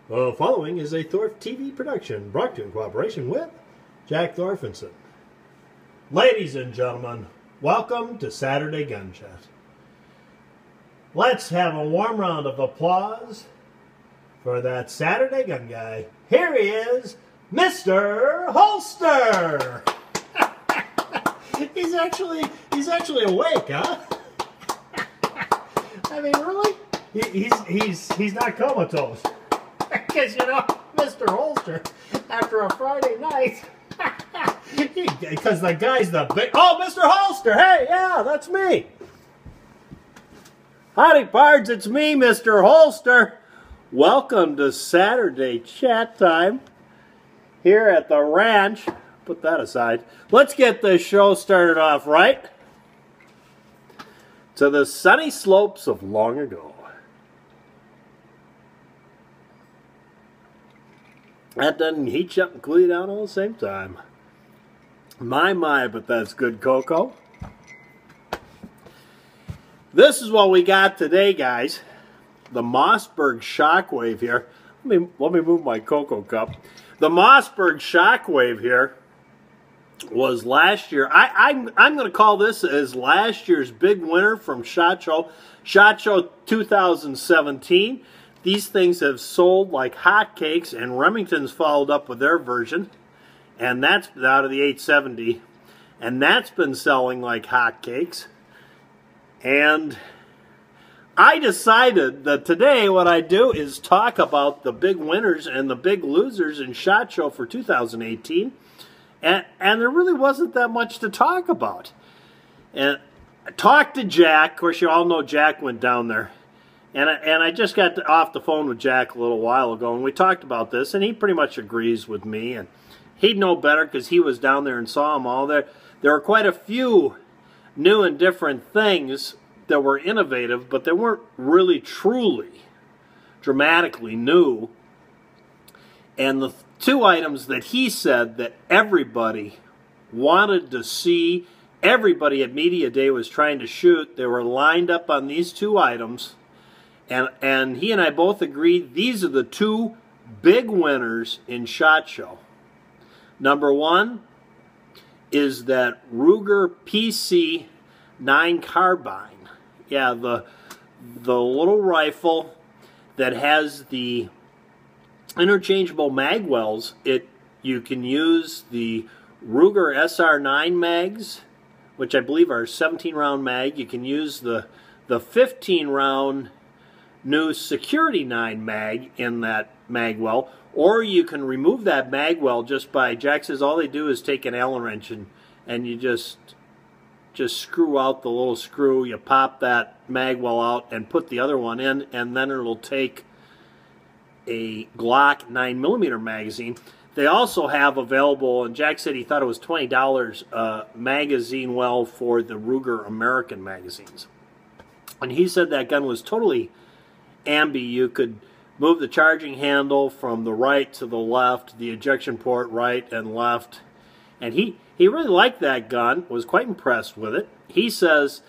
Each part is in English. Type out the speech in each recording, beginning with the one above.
The following is a Thorpe TV production brought to you in cooperation with Jack Thorfinson. Ladies and gentlemen, welcome to Saturday Gun Chat. Let's have a warm round of applause for that Saturday gun guy. Here he is, Mr. Holster. He's actually awake, huh? I mean, really? He's not comatose. Because, you know, Mr. Holster, after a Friday night, because the guy's the big... Oh, Mr. Holster! Hey, yeah, that's me. Howdy, pards, it's me, Mr. Holster. Welcome to Saturday Chat Time here at the ranch. Put that aside. Let's get this show started off right. To the sunny slopes of long ago. That doesn't heat you up and cool you down all the same time. My, but that's good cocoa. This is what we got today, guys. The Mossberg Shockwave here. Let me move my cocoa cup. The Mossberg Shockwave here was last year. I'm going to call this as last year's big winner from SHOT Show 2017. These things have sold like hotcakes, and Remington's followed up with their version, and that's out of the 870, and that's been selling like hotcakes. And I decided that today what I do is talk about the big winners and the big losers in SHOT Show for 2018, and there really wasn't that much to talk about. And I talked to Jack. Of course, you all know Jack went down there. And I just got off the phone with Jack a little while ago, and we talked about this, and he pretty much agrees with me. And he'd know better because he was down there and saw them all there. There were quite a few new and different things that were innovative, but they weren't really truly dramatically new. And the two items that he said that everybody wanted to see, everybody at Media Day was trying to shoot, they were lined up on these two items. And he and I both agreed these are the two big winners in SHOT Show. Number one is that Ruger PC-9 Carbine. Yeah, the little rifle that has the interchangeable mag wells. You can use the Ruger SR9 mags, which I believe are 17-round mag. You can use the 15-round new Security 9 mag in that mag well, or you can remove that mag well just by, Jack says all they do is take an Allen wrench and you just screw out the little screw, you pop that mag well out and put the other one in, and then it'll take a Glock 9mm magazine. They also have available, and Jack said he thought it was $20 magazine well for the Ruger American magazines. And he said that gun was totally ambi. You could move the charging handle from the right to the left, the ejection port right and left. And he really liked that gun, was quite impressed with it. He says,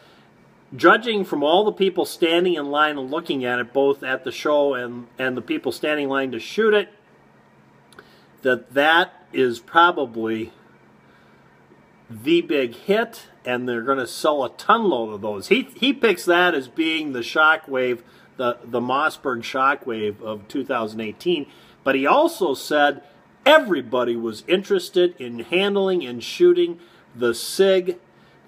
judging from all the people standing in line and looking at it, both at the show and the people standing in line to shoot it, that is probably the big hit, and they're going to sell a ton load of those. He picks that as being the Shockwave, the Mossberg Shockwave of 2018, but he also said everybody was interested in handling and shooting the SIG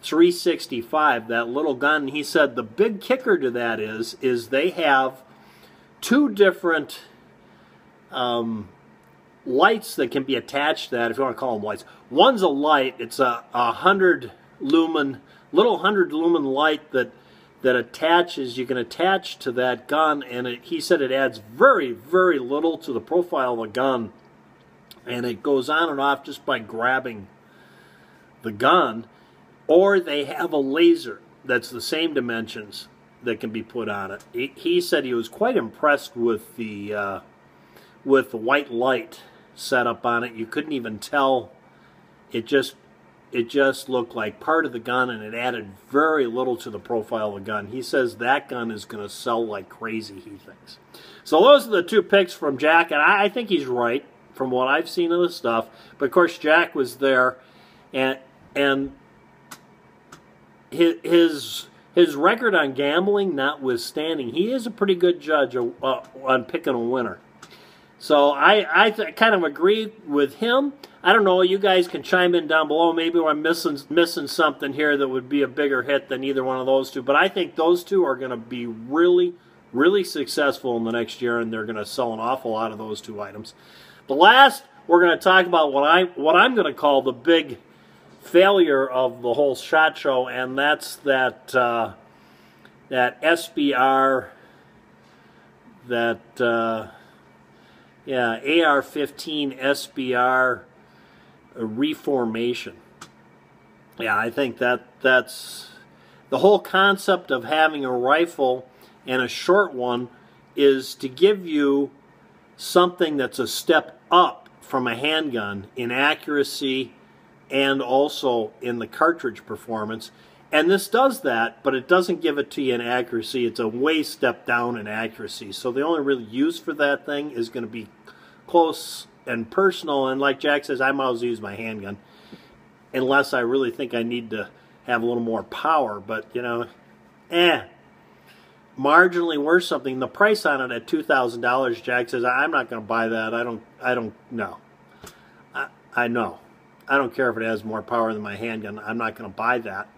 365, that little gun. He said the big kicker to that is they have two different lights that can be attached to that, if you want to call them lights. One's a light, it's a 100 lumen, little 100 lumen light that attaches, you can attach to that gun, and he said it adds very, very little to the profile of the gun, and it goes on and off just by grabbing the gun. Or they have a laser that's the same dimensions that can be put on it. He said he was quite impressed with the white light set up on it. You couldn't even tell. It it just looked like part of the gun, and it added very little to the profile of the gun. He says that gun is going to sell like crazy, he thinks. So those are the two picks from Jack, and I think he's right from what I've seen of the stuff. But of course, Jack was there, and his record on gambling notwithstanding, he is a pretty good judge on picking a winner. So I kind of agree with him. I don't know, you guys can chime in down below. Maybe I'm missing something here that would be a bigger hit than either one of those two. But I think those two are going to be really, really successful in the next year, and they're going to sell an awful lot of those two items. The last, we're going to talk about what I'm going to call the big failure of the whole SHOT Show, and that's that SBR, AR-15 SBR reformation. Yeah, I think that's the whole concept of having a rifle and a short one is to give you something that's a step up from a handgun in accuracy and also in the cartridge performance. And this does that, but it doesn't give it to you in accuracy. It's a way step down in accuracy. So the only real use for that thing is going to be close and personal. And like Jack says, I might as well use my handgun unless I really think I need to have a little more power. But, you know, marginally worth something. The price on it at $2,000, Jack says, I'm not going to buy that. I don't know. I know. I don't care if it has more power than my handgun. I'm not going to buy that.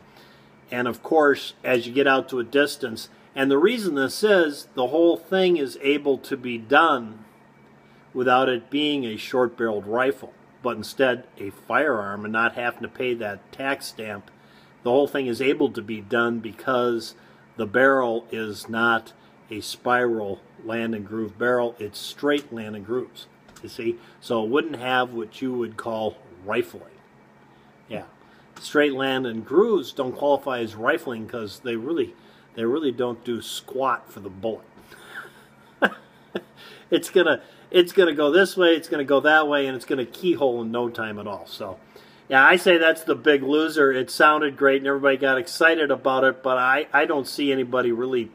And of course, as you get out to a distance, and the reason this is, the whole thing is able to be done without it being a short-barreled rifle, but instead a firearm, and not having to pay that tax stamp. The whole thing is able to be done because the barrel is not a spiral land and groove barrel, it's straight land and grooves, you see? So it wouldn't have what you would call rifling. Yeah. Straight land and grooves don't qualify as rifling because they really don't do squat for the bullet. It's gonna go this way, it's gonna go that way, and it's gonna keyhole in no time at all. So yeah, I say that's the big loser. It sounded great and everybody got excited about it, but I don't see anybody really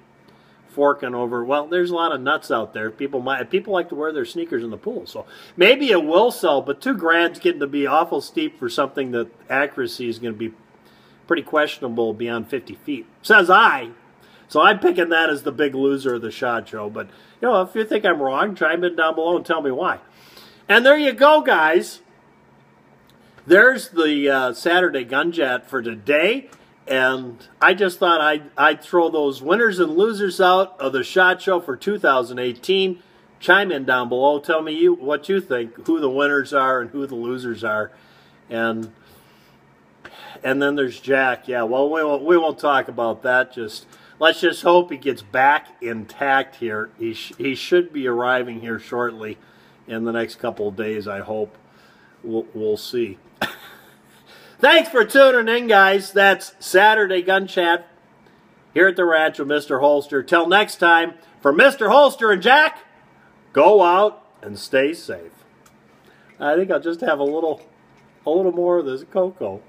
forking over. Well, there's a lot of nuts out there. People like to wear their sneakers in the pool, so maybe it will sell, but $2,000's getting to be awful steep for something that accuracy is going to be pretty questionable beyond 50 feet. Says I. So I'm picking that as the big loser of the SHOT Show. But, you know, if you think I'm wrong, chime in down below and tell me why. And there you go, guys. There's the Saturday Gun Chat for today. And I just thought I'd throw those winners and losers out of the SHOT Show for 2018. Chime in down below. Tell me what you think, who the winners are and who the losers are. And then there's Jack. Yeah, well, we won't talk about that. Let's just hope he gets back intact here. He should be arriving here shortly in the next couple of days, I hope. We'll see. Thanks for tuning in, guys. That's Saturday Gun Chat here at the ranch with Mr. Holster. Till next time, for Mr. Holster and Jack, go out and stay safe. I think I'll just have a little more of this cocoa.